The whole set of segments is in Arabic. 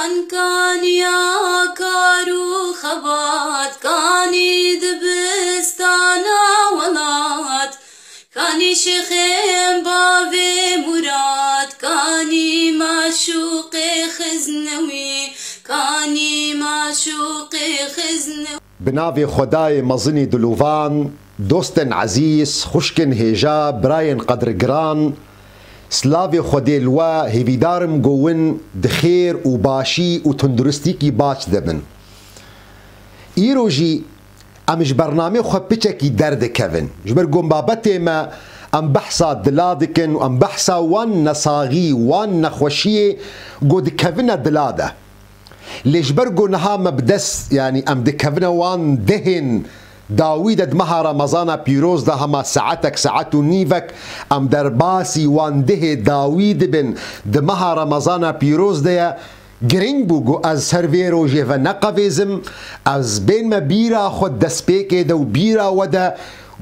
كاني كارو خبات كاني دبستانا ولات كاني شيخين بابي مراد كاني معشوق خزنوي كاني معشوق خزنوي بناوی خدای مزنی دلوان دوستن عزیز خوشکن هیجا براین قدر گران سلاوی خودی لوا هیویدارم گوون دخیر و باشی و تندرستی کی باش دبن ایرو جی امش برنامه خو بچکی درد کون جبر گم بابته ما ام بحثا دلادکن و ام بحثا وان نصاغی وان نخوشی گود کون دلاده لجبر گونها مبدس يعني ام دكفنا وان دهن داويد دمها رمضان بيروز ده هما ساعتك ساعت نيفك ام درباسي وان ده داويد بن دمها رمضان بيروز ده گرنگ بوگو از سرویرو جیو نقویزم از بین ما بیرا خود دسپیکه دو بیرا ودا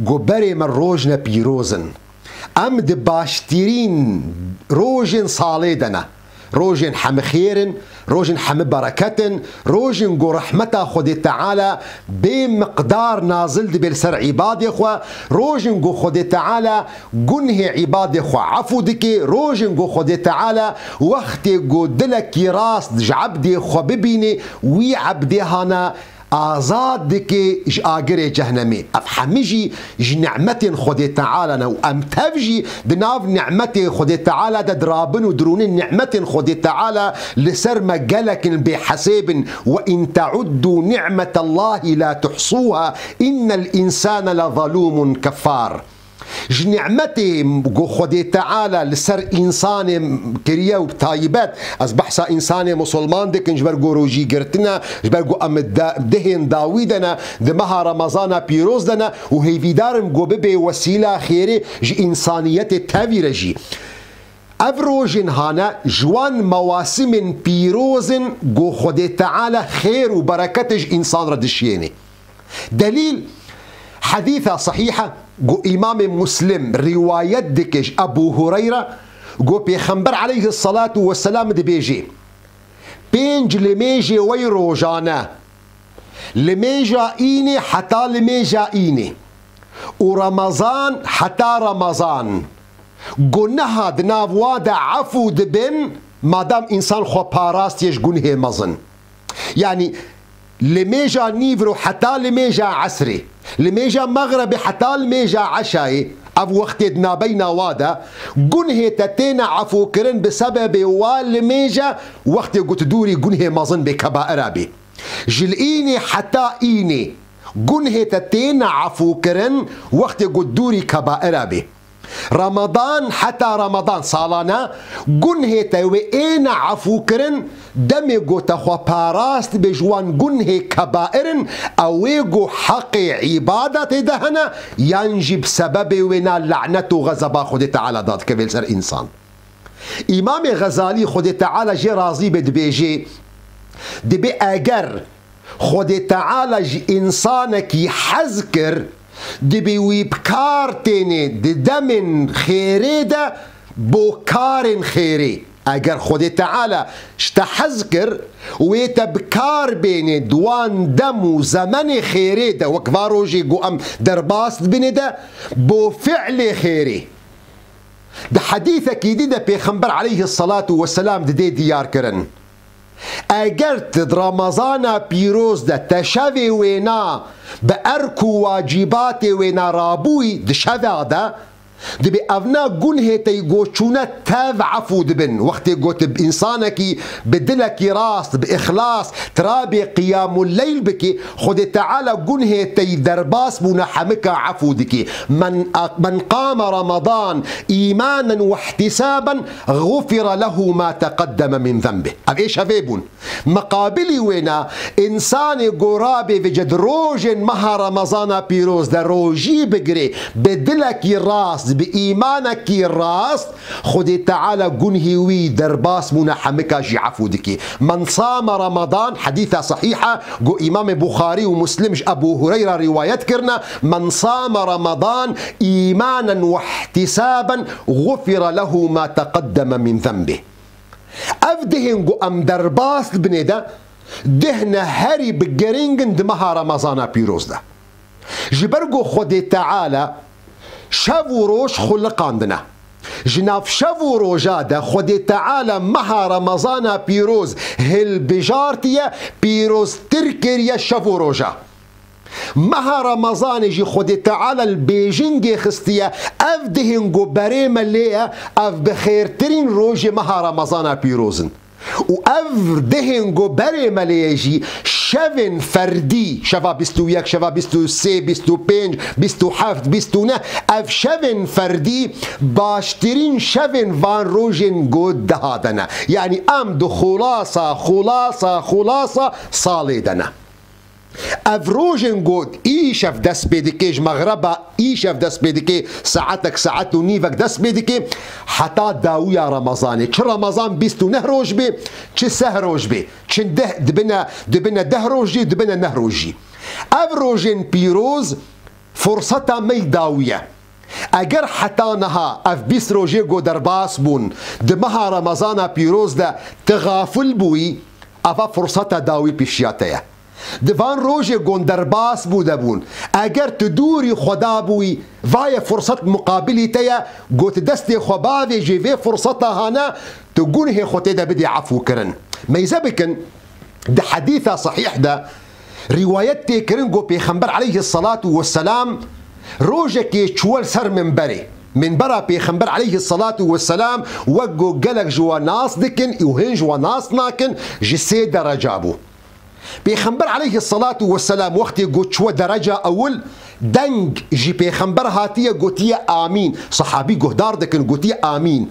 گو بری من روجنا پیروزن ام ده باشترین روجن صاله دنا روجن حم خير روجن حم بركة روجن جو رحمته خدي تعالى بمقدار نازل بالسر عباد اخوة روجن جو خدي تعالى جنه عباد اخوة عفو دكي روجن جو خدي تعالى وقت جو دلك راس عبدي اخوة ببيني وي عبدي هانا آزاد دكي آجر جهنمي أفحمجي نعمة خدي تعالى نو أم تفجي دناف نعمة خدي تعالى درابن ودرون نعمة خدي تعالى لسر مجلك بحساب وإن تعدوا نعمة الله لا تحصوها إن الإنسان لظلوم كفار نعمتي جو خدي تعالى لسر انسان كريا وبطيبات از بحثا انسان مسلمان دك جبر جو روجي قرتنا جبر جو ام دهن داويدنا دمها رمضان بيروز دنا وهي في دارم جو ببي وسيله خيري ج انسانيت تاويرجي افروجن هانا جوان مواسم بيروزن جو خدي تعالى خير وبركتج انسان ردشيني دليل حديثة صحيحة جو إمام مسلم رواية دكش أبو هريرة جو بيخنبر عليه الصلاة والسلام دي بيجي بينج لميجي ويروجانا لميجا إيني حتى لميجا إيني ورمضان حتى رمضان قلناها دنافوادا عفو دبن مادام إنسان خو باراست يشقونه مزن يعني لميجا نيفرو حتى لميجا عسري لميجا مغربي حتى لميجا عشاي أو وقت دنابينا وادا قنه تتينا عفو كرن بسبب والميجا وقت قلت دوري قنه مظن بكبائر بي جلئيني حتى إيني قنه تتينا عفو كرن وقت قلت دوري كبائر بي رمضان حتى رمضان صالانا قنه توئين عفو كرن دمي قو تخوى باراست بجوان قنه كبائر اويقو حق عبادة دهنا ينجي بسبب ونا لعنة غزبا خد تعالى داد كفيل سر انسان امام غزالي خد تعالى جي رازي بد بيجي دبي اگر خد تعالى جي انسانك يحذكر دبي ويبكار تيني دم خيري ده بوكار خيري اگر خدي تعالى اشتحذكر ويتبكار بيني دوان دم وزمن خيري ده وكفاروجي قوام درباس بني ده بو فعل خيري ده حديثك يدي ده بيخنبر عليه الصلاة والسلام دي ديار كرن اگرت رمضان پیروز ده تشوی وینا به ارکو واجبات وینا رابوی دشوی ده دبي أفنا قنه تيقوشونا تاف عفو دبن وقت قوت بإنسانك بدلك راس بإخلاص ترابي قيام الليل بكي خد تعالى قنه تيدرباس بنحمك عفو دكي من قام رمضان إيمانا واحتسابا غفر له ما تقدم من ذنبه أبئيش هفيبون مقابلي وينا إنسان قرابي في جد روجن مها رمضان بيروز دا روجي بقري بدلك راس بإيمانك راس خدي تعالى قنهوي درباس منحمك عفو دكي من صام رمضان حديثة صحيحة جو إمام بخاري ومسلم أبو هريرة رواية كرنا من صام رمضان إيمانا واحتسابا غفر له ما تقدم من ذنبه اف دهنگو ام درباس بنده دهنا هری بگرینگن دمها رمضان پیروز ده جبرگو خود تعالى شو و روش خلقاندنا جناف شو و روجا ده خود تعالى مها رمضان پیروز هل بجارتيا پیروز تركريا شو و روجا مها رمضان جي خود تعالى البيجنج خستيا اف دهنگو بريم اللي اف بخير ترين روجي مها رمضان بيروزن و اف دهنگو بريم اللي يجي شفن فردي شفا 21 شفا 23 25 27 29 اف شفن فردي باشترين شفن فان روجن قد دهادنا يعني ام دو خلاصة صالدنا افروجن قد ايشف دس بيدكيج مغربا ايشف دس بيدكي ساعتك ساعت و نيفك دس بيدكي حتى داويا رمضاني چه رمضان بيستو نهروج بي چه سهروج بي چه دبنا دهروجي دبنا نهروجي افروجن بيروز فرصتا مي داوية اگر حتى نها اف بيس روجي قو درباس بون دمها رمضان بيروز دا تغافل بوي افا فرصتا داوي بيشياتيا دوان روژه گندرباس بوده بون اگر تدوری خدا بوی وای فرصت مقابلی تیا گوت دست خباوی جیوی فرصت هانا تقونه خوته ده بدي عفو کرن میزه بکن ده حدیثه صحیح ده روایت تی کرن گو پیغمبر علیه الصلاة والسلام روژه که چول سر منبرا پیغمبر علیه الصلاة والسلام وگو گلک جوا ناس دکن اوهن جوا ناس ناکن جسي درجه بو پیغمبر علیه الصلاة والسلام وقتی گوت شو درجه اول دنگ جی پیغمبر هاتیه گوتیه آمین صحابی گهدار دکن گوتیه آمین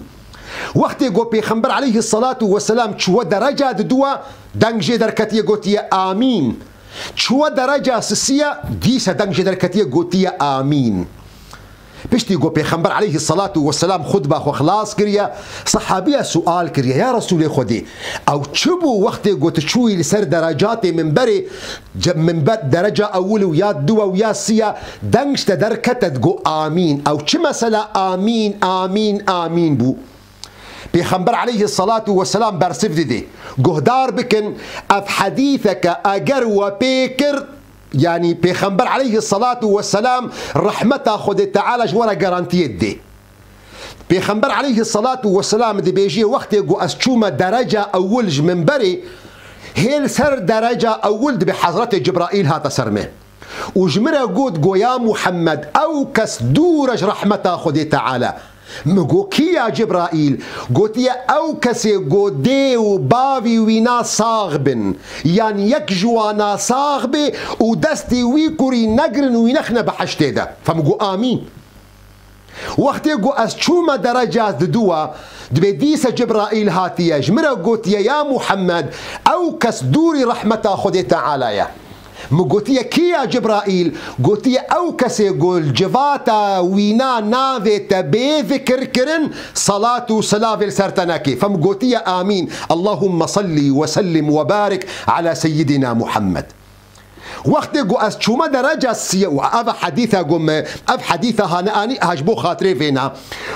وقتی گو پیغمبر علیه الصلاة والسلام شو درجه دوا دنگ جی درکتیه گوتیه آمین شو درجه سسیه دیسه دنگ جی درکتیه گوتیه آمین بشتي قو پیغمبر عليه الصلاة والسلام خطبة خو خلاص كريا صحابية سؤال كريا يا رسول خدي او تشبو وقت قو تشوي لسر درجاتي من بري درجة اول ويا دوا ويا سيا دنگش تدركتت قو آمين او چه مسألة آمين آمين آمين بو پیغمبر عليه الصلاة والسلام برسف دي قهدار بكن اف حديثك اگر و بيكر يعني پیغمبر عليه الصلاة والسلام رحمته خود تعالى جورا garantiye دي پیغمبر عليه الصلاة والسلام دي بيجي وقت يقو اسچوما درجة اول منبري هيل سر درجة اول دي بحضرت جبرائيل هاتا سرمه وجمرة قود قو يا محمد او كس دورج رحمته خود تعالى مگو کیا جبرائیل گوتیا او کسی گو دیو باوی وینا ساغ بن یعنی یک جوانا ساغ بی و دستی وی کری نگرن وی نخنه بحشته ده فمگو آمین وقتی گو از چوم درجات دوا دبی دیس جبرائیل هاتیه جمره گوتیا یا محمد او کس دوری رحمتا خود تعالی مگوتیه کیا جبرائیل گوتیه او کسی گل جواتا وینا ناویتا بی ذکر کرن صلاة و سلاف سرتناکی فمگوتیه آمین اللهم صلی وسلم وبارك على سيدنا محمد وقت گو از چوما درجه سیه و اف حدیثه گم اف حدیثه هانانی هجبو خاطره فينا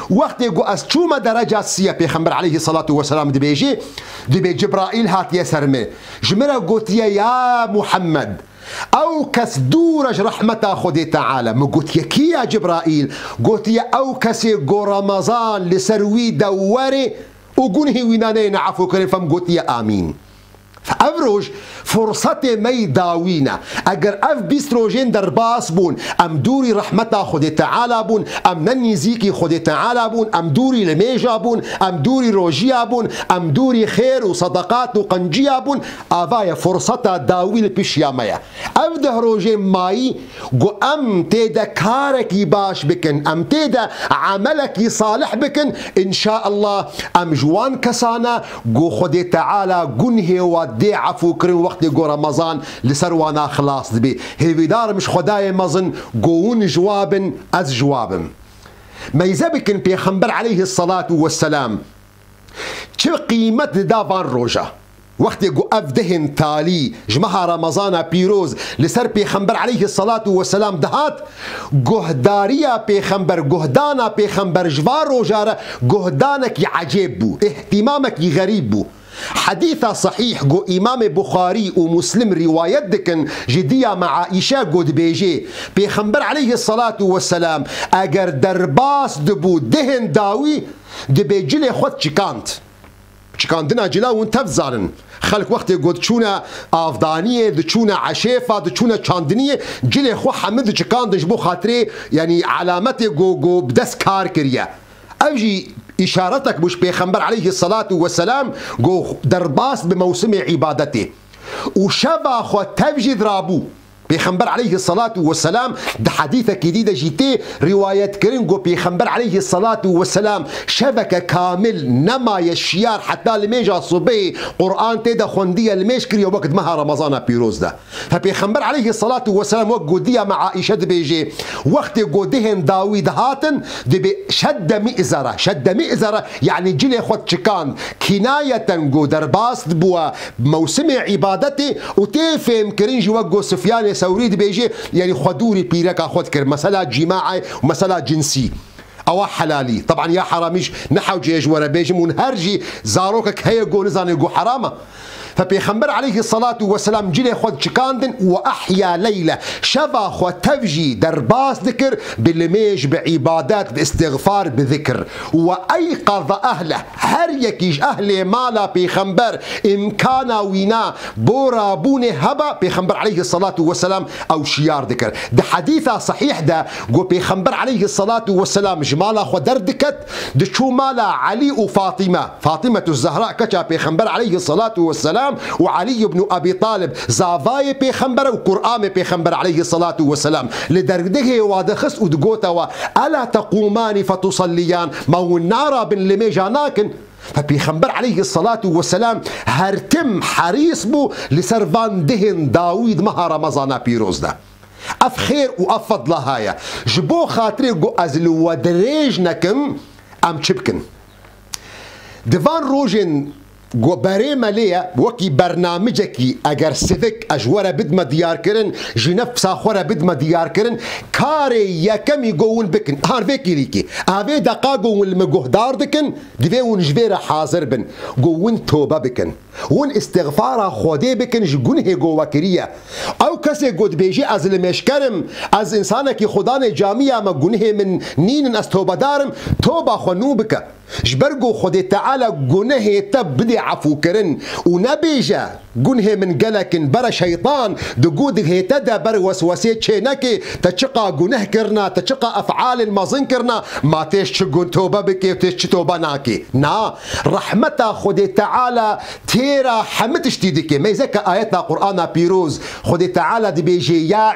وقت گو از چوما درجه سیه پیغمبر علیه الصلاة والسلام دی بیجی دی بی جبرائیل هات یسرمه جمره گوتیه یا محمد او کس دورج رحمته خود تعالى مگوت یکی یا جبرائیل گوتیه او کسی گو رمضان لسروی دواره و گونه وینانه نعفو کرن فمگوتیه آمین فأفروج فرصة مي داوينا اگر اف بيس روجين درباس بون ام دوري رحمتا خود تعالى بون ام ننزيكي خود تعالى بون ام دوري لميجا بون ام دوري روجيا بون ام دوري خير وصدقات وقنجيا بون افايا فرصة داوي لبشيا ميا اف ده روجين ماي قو ام تيدا كاركي باش بكن ام تيدا عملكي صالح بكن ان شاء الله ام جوان كسانا قو خود تعالى قنه ودي عفو كرن وقت قو رمضان لسروانا خلاص دبي هيفيدار مش خداي مزن قوون جواب از جواب ما يزبكن بيغمبر عليه الصلاة والسلام چه قيمت دافان روجا وقتی گو اف دهن تالی جمها رمضان پیروز لسر پیغمبر علیه الصلاة والسلام دهات گهداریا پیغمبر گهدانا پیغمبر جوار روجاره گهدانکی عجیب بو اهتمامکی غریب بو حديث صحيح جو إمام بخاري ومسلم رواية دكن جدية مع عائشة قد بيجي بيخنبر عليه الصلاة والسلام أجر درباس دبو دهن داوي دبي جلي خود چکاندنا جلا ونتفزارن خلق وقت قد چونا افدانیه د چونا عشیفه د چونا چاندنیه جلی خو حمد چکاندش بو خاطره يعني علامت گو بدس کار کریه اوجي اشارتك بوش پیغمبر عليه الصلاة والسلام جو درباس بموسم عبادته وشبا خو تفجد رابو پیغمبر علیه الصلاة والسلام ده حدیث جديدة جيتي رواية كرنجو پیغمبر عليه الصلاة والسلام شبكة كامل نما يشيار حتى لميجا صبي قرآن تيدا خوندية الميش كريا وقت مها رمضان بيروز ده فبيغمبر عليه الصلاة والسلام وقت قودية مع عائشة بيجي وقت قوديهن داويد هاتن دي شد مئزرة يعني جلي خود شكان كناية قو درباس بوا موسم عبادتي وتفهم كرنجي وقو سفيان سوريد بيجي يعني خدوري بيركا خد كر مسألة جماعي ومسألة جنسي او حلالي طبعا يا حراميش نحو جيج ورا بيجي منهرجي زاروكك هي جو نزاني جو حرامه فبيخمبر عليه الصلاة والسلام جلي خود شكاندن وأحيا ليلة شفا خو تفجي درباس ذكر بالميش بعبادات باستغفار بذكر وأيقظ أهله هر يكيش أهل مالا بيخمبر إمكانا وينا بورا بوني هبا بيخمبر عليه الصلاة والسلام أو شيار ذكر ده حديثة صحيح ده جو بيخمبر عليه الصلاة والسلام جمالا خو دردكت ده شو مالا علي فاطمة الزهراء كتا بيخمبر عليه الصلاة والسلام وعلي بن أبي طالب زافاي بيخمبر وقرآن بيخمبر عليه الصلاة والسلام لدرجه وادخس ودقوتا ألا تقومان فتصليان ما هو النار بن لميجاناكن فبيخمبر عليه الصلاة والسلام هرتم حريص بو لسرفان دهن داويد مها رمضان بيروز ده أف خير وأف فضل هايا جبو خاطري قو أزل ودريج نكم أم تشبكن دفان روجن بري مالية وكي برنامجكي اگر سفك اجوره بدما ديار كرن جنفسا خورا بدما ديار كرن كاري يكمي قوون بكن هار فيكي ليكي هافي دقا قوون المقهدار دكن دفي ونجبير حاضر بن قوون توبة بكن ون استغفارا خودي بكن جقون هي قوة كريا او كسي قد بيجي از المشكرم از انسانك خدان جامية ما قونه من نين از توبة دارم توبة خنو بك جبرقو خدي تعالى قونه تب بدي عفو كرن ونبيجا قنه من قلكن برا شيطان دقود هيتدا بر وسوسيت شينكي تشقى قنه كرنا تشقى افعال المظن كرنا ما تيش قن توبه بكي وتيش توبه ناكي نا رحمتا خدي تعالى تيرا حمتش تيدكي ما يزكى اياتنا قرآن بيروز خدي تعالى دي بيجي يا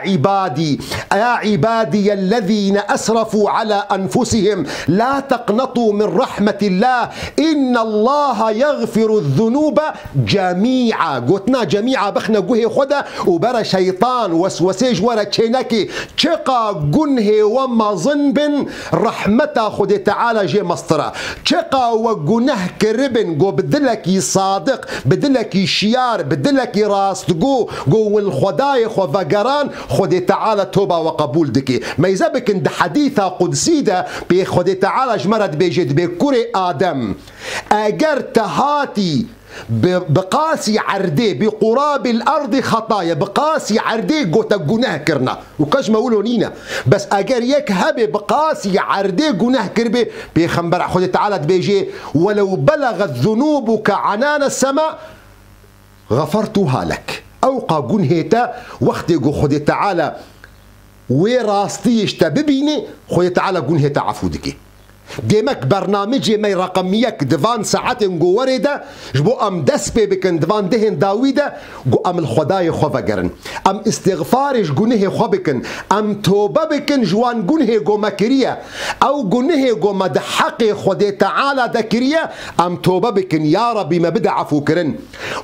عبادي الذين اسرفوا على انفسهم لا تقنطوا من رحمة الله ان الله يغفر الذنوب جميعا قلتنا جميعا بخنا قوه خدا وبرا شيطان وسوسيج ورا تشينكي تشقى قنه وما ظنبن رحمته خد تعالى جي مصطرة تشقى وقنه كربن قو بدلكي صادق بدلكي شيار بدلكي راس تقو قو الخداي خو فقران خد تعالى توبة وقبول دكي ما يزبك اند حديثة قدسيدة بخد تعالى جمرد بيجد بكوري آدم اگر تهاتي بقاسي عردي بقراب الارض خطايا بقاسي عردي قوتا قناه كرنا وكاش ما قولوا نينا بس اجر يك هبي بقاسي عردي قناه كربي بيخنبر خد تعالى بيجي ولو بلغت ذنوبك عنان السماء غفرتها لك اوقع قنهيتا وقت خد تعالى وراستيش تببيني خد تعالى قنهيتا عفودك ديمك برنامجي مي رقميك دفان ساعات نقو ورده جبو ام دسبي بكن دفان دهن داويده جو ام الخداي خفقرن ام استغفارش جنه خبكن ام توبه بكن جوان جنه جو مكريه او جنه جو مدحق خدي تعالى ذكريه ام توبه بكن يا ربي ما بدا عفو كرن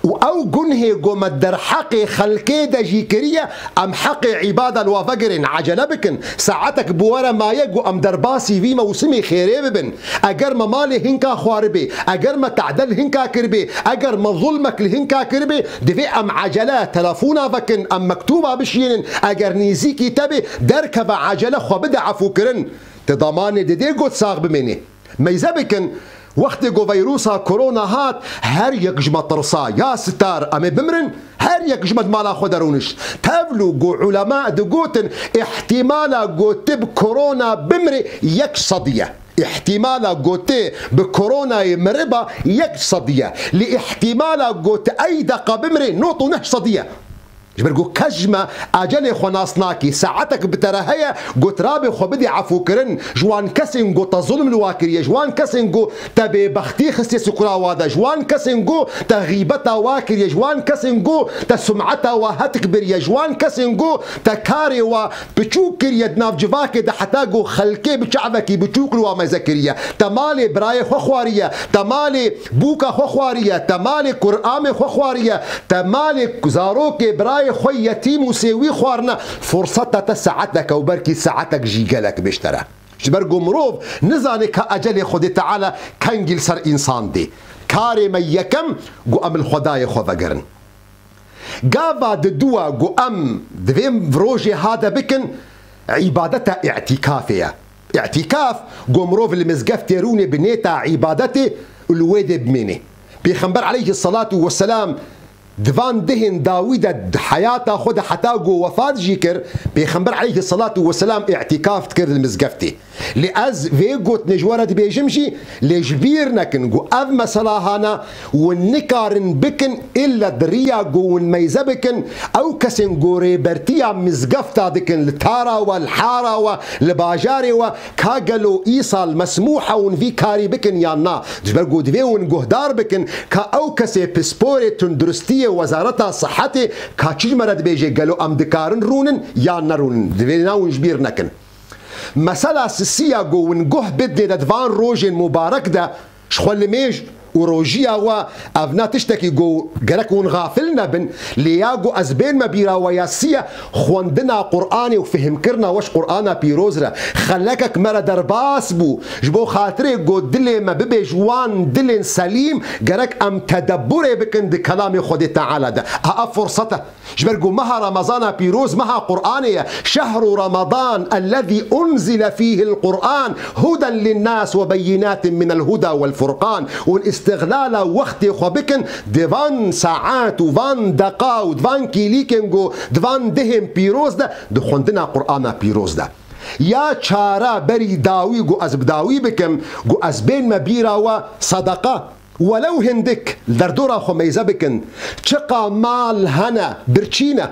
او جنه جو مدرحق خلقي دجي كريه ام حق عباده الوفقرن عجله بكن ساعتك بورا ما يجو ام درباسي في موسمي خيري فریب بن اگر ما مال هنکا خواربه اگر ما تعدل هنکا کربه اگر ما ظلمك لهنکا کربه دوی ام عجله تلفونا وکن ام مکتوبه بشینن اگر نیزی کی تبه درکب عجله خو بده عفو کرن تضمان دیده گوت ساغ بمینه میزه بکن وقتی گو ویروسا کرونا هات هر یک جمع ترسا یا ستار امی بمرن هر یک جمع مالا خود درونش تبلو گو علماء دو گوتن احتمالا گو تب کرونا بمری یک صدیه احتمالا قوتي بكورونا مربا يك صدية لاحتمالا قوت أي دقة بمري نوطو نه صدية جبرقو كجمة أجل خناصناكي ساعتك بترهية قوت رابي خو بدي عفو كرن جوان كسن قوت ظلم الواكرية جوان كسن قو تبي بختي خسي سكرا وادا جوان كسن قو تغيبتا واكرية جوان كسن قو تسمعتا وهتكبرية جوان كسن قو تكاري وبتشوكر يدناف جواكي ده حتى قو خلكي بشعبكي بتشوكر وما زكرية تمالي براي خوارية تمالي بوكا خوارية تمالي قرآن خوارية تمالي زاروكي براي خوي يتيم وسيوي خوارنا فرصتها ساعتك وبركي ساعتك جيجلك بيشترى جبرقو مروف نزاني كأجل خدي تعالى كنجل سر إنسان دي كاري ما يكم قو أم الخداي خو فقرن قابا ددوا قو أم دوين فروجي هذا بكن عبادتها اعتكافية اعتكاف قو مروف المزقف تيروني بنيتا عبادتي الويد بميني بيخنبر عليه الصلاة والسلام دفان دهن داوود حياته خد حتى جو وفات جيكر بيخنبر عليه الصلاة والسلام اعتكاف تكر المزقفتي لأز فيقوت نجورد بيجمشي لجبير نكن جو أذ مسلا هانا والنكارن بكن إلا دريا جو ميزبكن أو كسن جو ريبرتيا مزقفتا دكن لتارا والحارة والباجاري وكاقلو إيصال مسموحة ونفي كاري بكن يانا جبر جو دفيون جهدار بكن كأو كسي بسبوري تندرستي وزارتها صحتي كاتشي مرد بيجي قالوا ام دكارن رونن يا نرونن دفينا ونجبير نكن مسألة سيسية جو ونجوه بدني دفان روجين مبارك ده شخول ميج وروجيا وأفنا تشتكي جو جرك ونغافلنا بن لياجو أزبين مبيرا وياسية خوندنا قرآني وفهم كرنا وش قرآنا بيروزرا خلكك مرة درباس بو جبو خاطري جو دلي ما ببي جوان دلي سليم جرك أم تدبري بكن دي كلامي خدي تعالى ده فرصته جبرجو مها رمضان بيروز مها قرآنية شهر رمضان الذي أنزل فيه القرآن هدى للناس وبينات من الهدى والفرقان استغلال وقت خبكن دفان ساعات وفان دقا ودفان كيليكنجو دفان دهم بيروز ده دخوندنا قرآن بيروز ده يا چارا بري داوي جو أزب داوي بكم جو أزبين مبيرا وصدقة ولو هندك دردورا خميزة بكن چقا مال هنا برچينة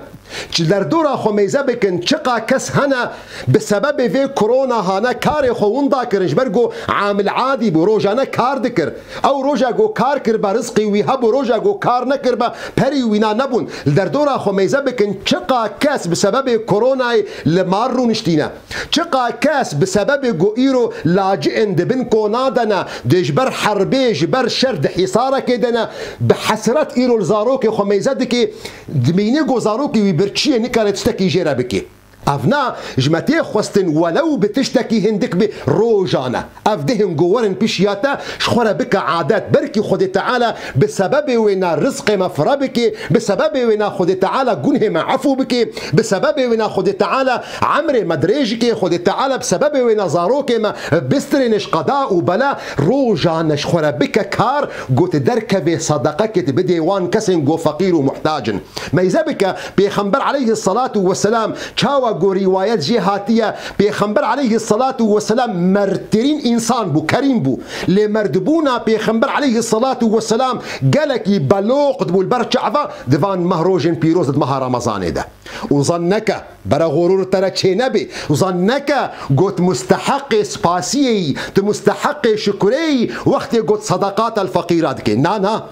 دردورا خميزة بكن چقا كس هنا بسبب في كورونا هانا كاري خوون داكر جبرجو عامل عادي بروجانا كار دكر او روجا جو كار كر برزقي ويهب روجا جو كار نكر با بري وينا نبون دردورا خميزة بكن چقا كس بسبب كورونا لمارو نشتينا چقا كس بسبب جو ايرو لاجئن دبن كونادنا دجبر حربي جبر شرد حصارة كدنا بحسرت ايرو الزاروكي خميزة دكي دميني جو زاروكي برشيه نكارت تشتكي جيرا بكي افنا جمتي خوستن ولو بتشتكي هندك بروجانا افدهن جوارن بشياتا شخورا بك عادات بركي خدي تعالى بسبب وينا رزق مفرا بكي بسبب وينا خدي تعالى جنه معفو بكي بسبب وينا خدي تعالى عمري مدريجكي خدي تعالى بسبب وينا زاروكي ما بسترنش قضاء وبلا روجانا شخورا بك كار قوت دركبي صدقك بدي وان كسن جو فقير ومحتاج ما يزبك بيخنبر عليه الصلاة والسلام شاوى جو روايات جهاتية بيخنبر عليه الصلاة والسلام مرترين إنسان بو كريم بو لمردبونا بيخنبر عليه الصلاة والسلام قالك يبلوق دبو البرشعفة دفان مهروجن بيروز دمها رمضان ده وظنك برا غرور ترى نبي وظنك قلت مستحق سباسي مستحق شكري وقت قلت صدقات الفقيرات كي نا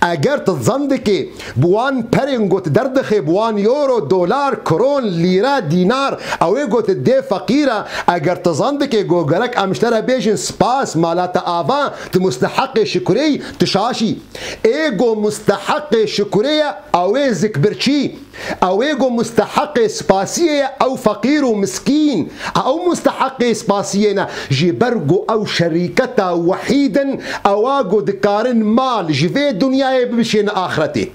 اگر تظندك بوان پرین گوت دردخه بوان یورو دولار کرون لیره دینار او گوت دی فقیره اگر تظندك گو گرک امشتره بیشن سپاس مالات آوان مستحق شکری تشاشی ایگو مستحق شکری او زکبرچی او ایگو مستحق سپاسیه او فقیر و مسکین او مستحق سپاسیه جبرگو او شریکتا وحیدا او اگو دکارن مال جوی دنیای ببشین آخرتی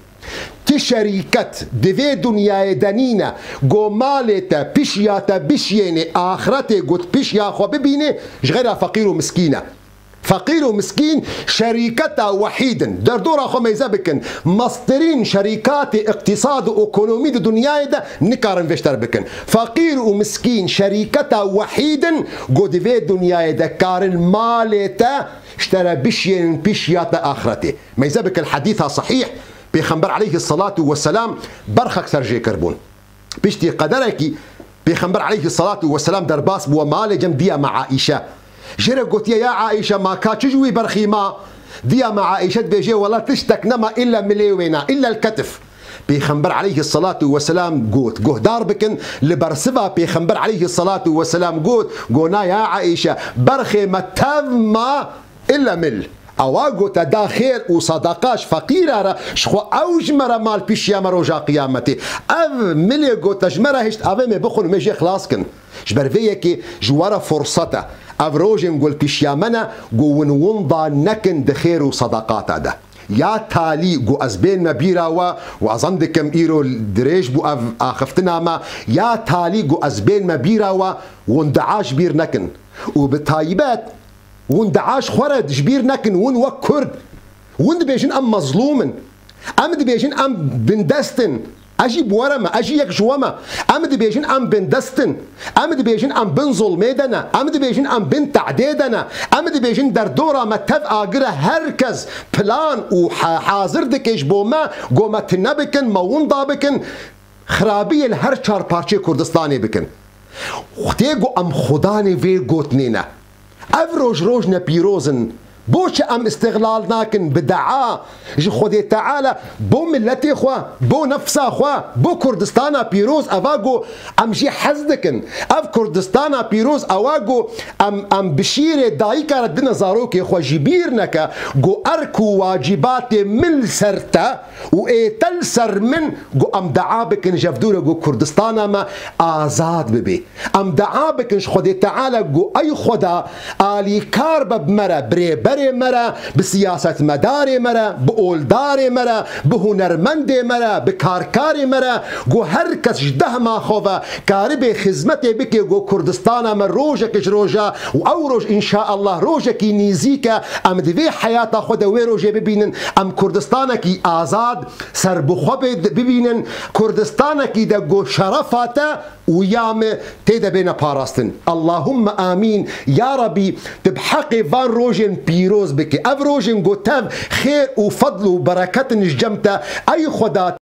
تی شریکت دوی دنیای دنینه گو مالتا پیشیاتا بشین آخرتی گوت پیشیا خو ببینه جغیر فقیر و مسکینه فقير ومسكين شركتا وحيدا در دورا خو ميزا بكن مصدرين شركات اقتصاد واقتصادي دنياي دا نكارن فيشتر بكن فقير ومسكين شركتا وحيدا قد في دنياي دا كارن مالتا اشترى بشين بشياتا اخرتي ميزا بك الحديث صحيح بيخنبر عليه الصلاة والسلام برخك سرجي كربون بيشتي قدركي بيخنبر عليه الصلاة والسلام درباس بو مال جمدية مع عائشة جرى قلت يا عائشة ما كاتشجوي برخيما ديا مع عائشة بيجي ولا تشتك نما إلا مليوينا إلا الكتف بيخنبر عليه الصلاة والسلام قوت دار بكن لبرسفا بيخنبر عليه الصلاة والسلام قونا يا عائشة برخي ما تذما إلا مل اواغو تا خير وصدقاش فقيرة شخو اوج مرا مال بيشيا مروجا قيامتي اف مليغو تجمرا هشت افي مي بخون ميجي خلاصكن جبر فيكي جوارا فرصته افروج نقول بيشيا منا قوون ونضا نكن دخير وصدقات هذا يا تالي قو ازبين مبيرا وازندكم ايرو دريج بو اخفتنا ما يا تالي قو ازبين مبيرا وندعاش بير نكن وبتايبات وندعاش خرد جبير نكن ون وك كرد وند بيجن ام مظلومن ام دي بيجن ام بندستن اجي بورما اجي يك جوما ام دي بيجن ام بندستن ام دي بيجن ام بنظل ميدنا ام دي بيجن ام بن تعديدنا ام دي بيجن دردورا متف اجره هركز بلان وحاضر دكيش بوما قوما تنبكن مونضا بكن خرابيه الهر چار پارچه كردستاني بكن وختيگو ام خداني في گوتنينا افروج روجنا بيروزن بوش ام استغلال ناكن بدعاء جي خدي تعالى بو ملتي خوا بو نفسا خوا بو كردستانا بيروز اواغو ام جي حزدكن اف كردستانا بيروز اواغو ام بشير دايكا ردنا زاروكي خوا جبيرنكا جو اركو واجبات من سرتا و ايتل سر من جو ام دعابكن جفدورا جو كردستانا ما آزاد ببي ام دعابكن خدي تعالى جو اي خدا آلي كارب بمرا بري مرا بسياسة مدار مرا بأولدار مرا بهنرمند مرا بكاركار مرا جو هركس جده ما خوفا كارب خدمتي بك جو كردستان من روجك جروجا و روج ان شاء الله روجك نيزيكا ام دي حياة خدا ويروجي ببينن ام كردستانك آزاد سر بخبد ببينن كردستانك دا جو شرفاتا ويام تيدا بين باراستن اللهم آمين يا ربي تبحقي فان روجن بيروز بكي اف روجن قوتاف خير وفضل وبركات نجمتا اي خدات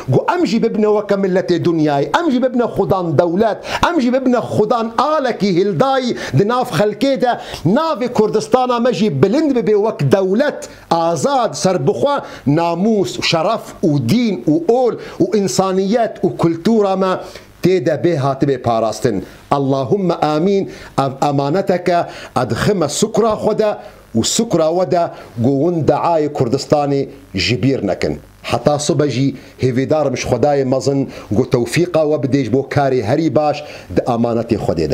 جو امجي بابن وكملة دنياي امجي بابن خدان دولات امجي بابن خدان آلكي هلداي دناف خلكيدا نافي كردستانا مجي بلند ببي وك دولت آزاد سربخوا ناموس وشرف ودين وقول وإنسانيات وكلتورة ما تيدا بها تبي باراستن اللهم آمين أمانتك أدخم السكرة خدا والسكرة ودا قوون دعاي كردستاني جبير نكن حتى صبجي هيفيدار مش خداي مظن قو توفيقا وبديج بو كاري هري باش دا أمانتي خدي